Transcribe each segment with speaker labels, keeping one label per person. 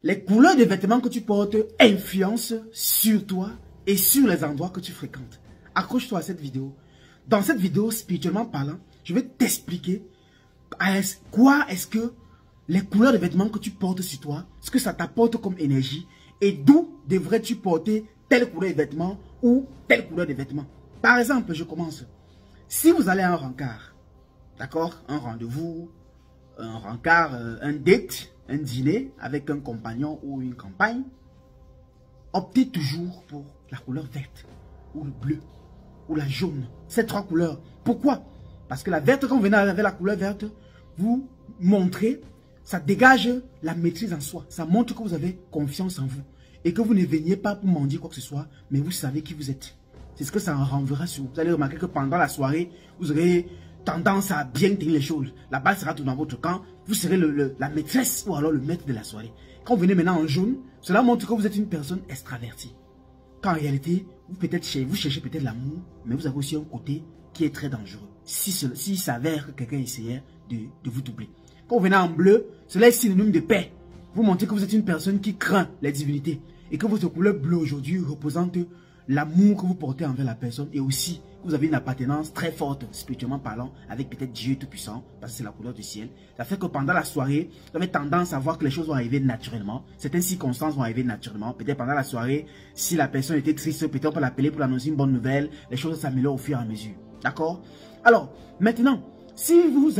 Speaker 1: les couleurs des vêtements que tu portes influencent sur toi et sur les endroits que tu fréquentes. Accroche-toi à cette vidéo. Dans cette vidéo, spirituellement parlant, je vais t'expliquer quoi est-ce que les couleurs de vêtements que tu portes sur toi, ce que ça t'apporte comme énergie et d'où devrais-tu porter telle couleur de vêtements ou telle couleur de vêtements. Par exemple, je commence. Si vous allez à un rencard, d'accord, un rendez-vous, un rencard, un date, un dîner avec un compagnon ou une compagne, optez toujours pour la couleur verte ou le bleu ou la jaune. Ces trois couleurs. Pourquoi? Parce que la verte, quand vous venez avec la couleur verte, vous montrez, ça dégage la maîtrise en soi. Ça montre que vous avez confiance en vous. Et que vous ne veniez pas pour mendier quoi que ce soit, mais vous savez qui vous êtes. C'est ce que ça renverra sur vous. Vous allez remarquer que pendant la soirée, vous aurez tendance à bien tenir les choses. La balle sera tout dans votre camp. Vous serez la maîtresse ou alors le maître de la soirée. Quand vous venez maintenant en jaune, cela montre que vous êtes une personne extravertie. Quand en réalité, vous cherchez peut-être l'amour, mais vous avez aussi un côté qui est très dangereux. S'il s'avère que quelqu'un essayait de vous doubler. Quand vous venez en bleu, cela est synonyme de paix. Vous montrez que vous êtes une personne qui craint les divinités. Et que votre couleur bleue aujourd'hui représente l'amour que vous portez envers la personne. Et aussi, vous avez une appartenance très forte, spirituellement parlant, avec peut-être Dieu Tout-Puissant, parce que c'est la couleur du ciel. Ça fait que pendant la soirée, vous avez tendance à voir que les choses vont arriver naturellement. Certaines circonstances vont arriver naturellement. Peut-être pendant la soirée, si la personne était triste, peut-être on peut l'appeler pour annoncer une bonne nouvelle. Les choses s'améliorent au fur et à mesure. D'accord? Alors, maintenant, si vous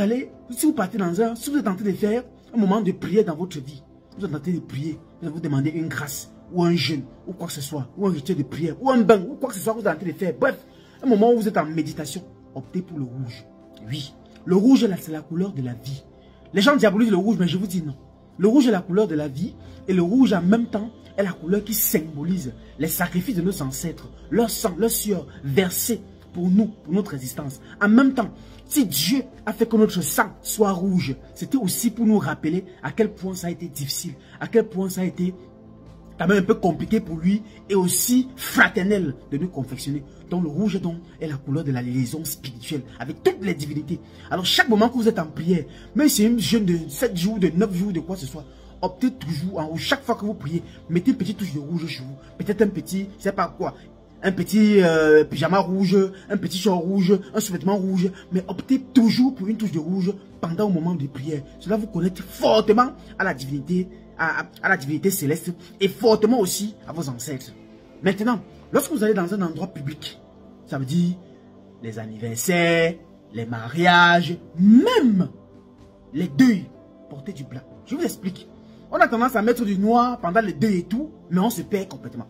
Speaker 1: partez si vous êtes en train de faire un moment de prière dans votre vie, vous êtes en train de prier, vous allez vous demander une grâce, ou un jeûne, ou quoi que ce soit, ou un rituel de prière, ou un bain, ou quoi que ce soit que vous êtes en train de faire. Bref, un moment où vous êtes en méditation, optez pour le rouge. Oui, le rouge, là, c'est la couleur de la vie. Les gens diabolisent le rouge, mais je vous dis non. Le rouge est la couleur de la vie, et le rouge, en même temps, est la couleur qui symbolise les sacrifices de nos ancêtres, leur sang, leur sueur, versés pour nous, pour notre existence. En même temps, si Dieu a fait que notre sang soit rouge, c'était aussi pour nous rappeler à quel point ça a été difficile, à quel point ça a été quand même un peu compliqué pour lui et aussi fraternel de nous confectionner. Donc le rouge donc est la couleur de la liaison spirituelle avec toutes les divinités. Alors chaque moment que vous êtes en prière, même si c'est une jeûne de 7 jours, de 9 jours, de quoi que ce soit, optez toujours en rouge. Chaque fois que vous priez, mettez une petite touche de rouge chez vous. Peut-être un petit, je sais pas quoi, un petit pyjama rouge, un petit short rouge, un sous-vêtement rouge. Mais optez toujours pour une touche de rouge pendant le moment de prière. Cela vous connecte fortement à la divinité, à la divinité céleste et fortement aussi à vos ancêtres. Maintenant, lorsque vous allez dans un endroit public, ça veut dire les anniversaires, les mariages, même les deuils, portez du blanc. Je vous explique. On a tendance à mettre du noir pendant les deuils et tout, mais on se perd complètement.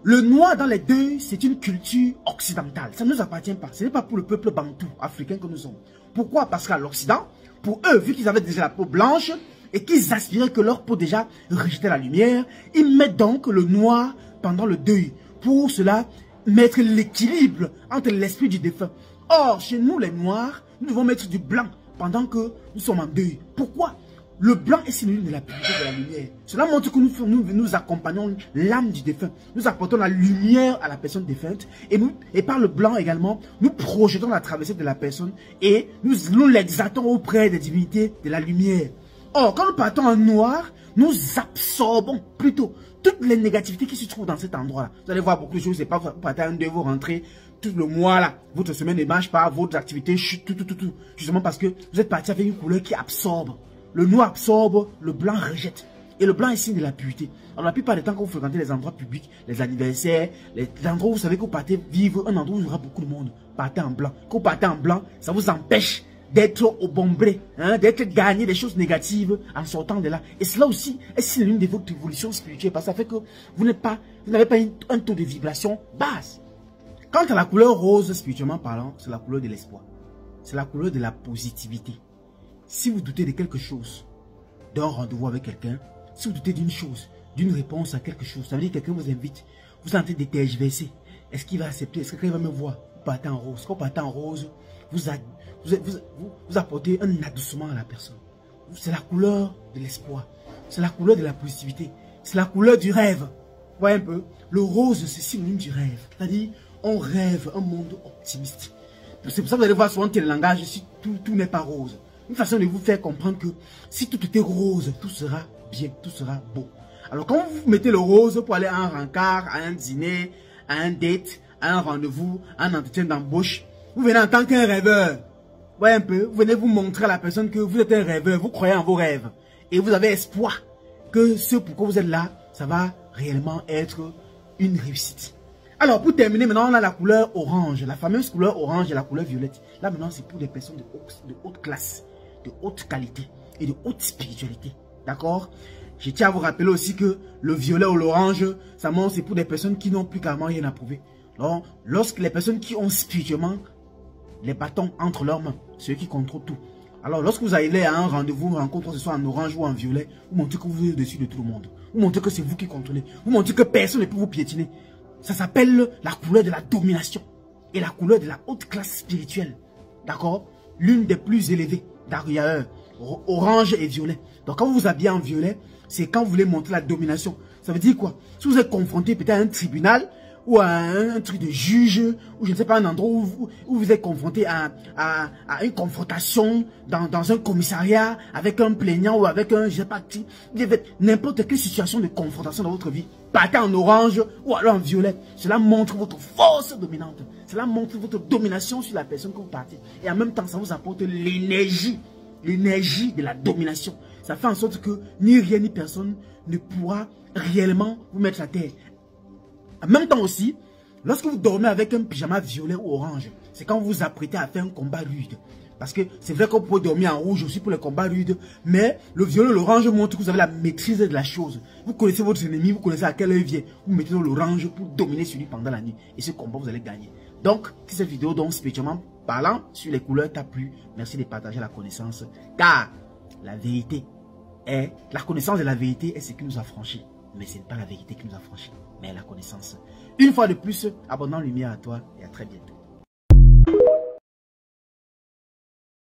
Speaker 1: Le noir dans les deuils, c'est une culture occidentale. Ça ne nous appartient pas. Ce n'est pas pour le peuple bantou, africain que nous sommes. Pourquoi? Parce qu'à l'Occident, pour eux, vu qu'ils avaient déjà la peau blanche et qu'ils aspiraient que leur peau déjà rejetait la lumière, ils mettent donc le noir pendant le deuil. Pour cela, mettre l'équilibre entre l'esprit du défunt. Or, chez nous, les noirs, nous devons mettre du blanc pendant que nous sommes en deuil. Pourquoi? Le blanc est synonyme de la pureté de la lumière. Cela montre que nous accompagnons l'âme du défunt. Nous apportons la lumière à la personne défunte. Et par le blanc également, nous projetons la traversée de la personne. Et nous l'exaltons auprès des divinités de la lumière. Or, quand nous partons en noir, nous absorbons plutôt toutes les négativités qui se trouvent dans cet endroit-là. Vous allez voir beaucoup de choses. C'est pas vous partez en deuil, vous rentrez tout le mois là. Votre semaine ne marche pas, votre activité chute, tout. Justement parce que vous êtes parti avec une couleur qui absorbe. Le noir absorbe, le blanc rejette. Et le blanc est signe de la pureté. Alors la plupart des temps, quand vous fréquentez les endroits publics, les anniversaires, les endroits où vous savez que vous partez vivre, un endroit où il y aura beaucoup de monde, partez en blanc. Quand vous partez en blanc, ça vous empêche d'être obombré, d'être gagné des choses négatives en sortant de là. Et cela aussi est synonyme de votre évolution spirituelle, parce que ça fait que vous n'avez pas un taux de vibration basse. Quant à la couleur rose, spirituellement parlant, c'est la couleur de l'espoir. C'est la couleur de la positivité. Si vous doutez de quelque chose, d'un rendez-vous avec quelqu'un, si vous doutez d'une chose, d'une réponse à quelque chose, ça veut dire que quelqu'un vous invite, vous êtes en train de tergiverser. Est-ce qu'il va accepter? Est-ce que quelqu'un va me voir? Vous partez en rose. Quand vous partez en rose, vous apportez un adoucement à la personne. C'est la couleur de l'espoir. C'est la couleur de la positivité. C'est la couleur du rêve. Vous voyez un peu? Le rose, c'est synonyme du rêve. C'est-à-dire, on rêve un monde optimiste. C'est pour ça que vous allez voir souvent tel langage, si tout n'est pas rose. Une façon de vous faire comprendre que si tout était rose, tout sera bien, tout sera beau. Alors quand vous mettez le rose pour aller à un rencard, à un dîner, à un date, à un rendez-vous, à un entretien d'embauche, vous venez en tant qu'un rêveur. Voyez un peu, vous venez vous montrer à la personne que vous êtes un rêveur, vous croyez en vos rêves. Et vous avez espoir que ce pourquoi vous êtes là, ça va réellement être une réussite. Alors pour terminer, maintenant on a la couleur orange, la fameuse couleur orange et la couleur violette. Là maintenant c'est pour des personnes de haute classe, de haute qualité et de haute spiritualité. D'accord? Je tiens à vous rappeler aussi que le violet ou l'orange, ça montre c'est pour des personnes qui n'ont plus carrément rien à prouver. Donc, lorsque les personnes qui ont spirituellement les bâtons entre leurs mains, ceux qui contrôlent tout. Alors, lorsque vous allez à un rendez-vous, une rencontre, que ce soit en orange ou en violet, vous montrez que vous êtes au-dessus de tout le monde. Vous montrez que c'est vous qui contrôlez. Vous montrez que personne ne peut vous piétiner. Ça s'appelle la couleur de la domination et la couleur de la haute classe spirituelle. D'accord? L'une des plus élevées. D'ailleurs, orange et violet. Donc, quand vous vous habillez en violet, c'est quand vous voulez montrer la domination. Ça veut dire quoi? Si vous êtes confronté peut-être à un tribunal ou à un truc de juge, ou je ne sais pas, un endroit où vous êtes confronté à une confrontation dans un commissariat avec un plaignant ou avec un, je ne sais pas qui, n'importe quelle situation de confrontation dans votre vie, partez en orange ou alors en violet. Cela montre votre force dominante. Cela montre votre domination sur la personne que vous partez. Et en même temps, ça vous apporte l'énergie de la domination. Ça fait en sorte que ni rien ni personne ne pourra réellement vous mettre à terre. En même temps aussi, lorsque vous dormez avec un pyjama violet ou orange, c'est quand vous vous apprêtez à faire un combat rude. Parce que c'est vrai qu'on peut dormir en rouge aussi pour les combats rudes, mais le violet et l'orange montrent que vous avez la maîtrise de la chose. Vous connaissez votre ennemi, vous connaissez à quelle heure il vient. Vous mettez dans l'orange pour dominer sur lui pendant la nuit. Et ce combat, vous allez gagner. Donc, si cette vidéo, donc spirituellement parlant sur les couleurs t'a plu, merci de partager la connaissance. Car la vérité est, la connaissance de la vérité est ce qui nous a franchis. Mais ce n'est pas la vérité qui nous a franchis, mais la connaissance. Une fois de plus, abondant lumière à toi et à très bientôt.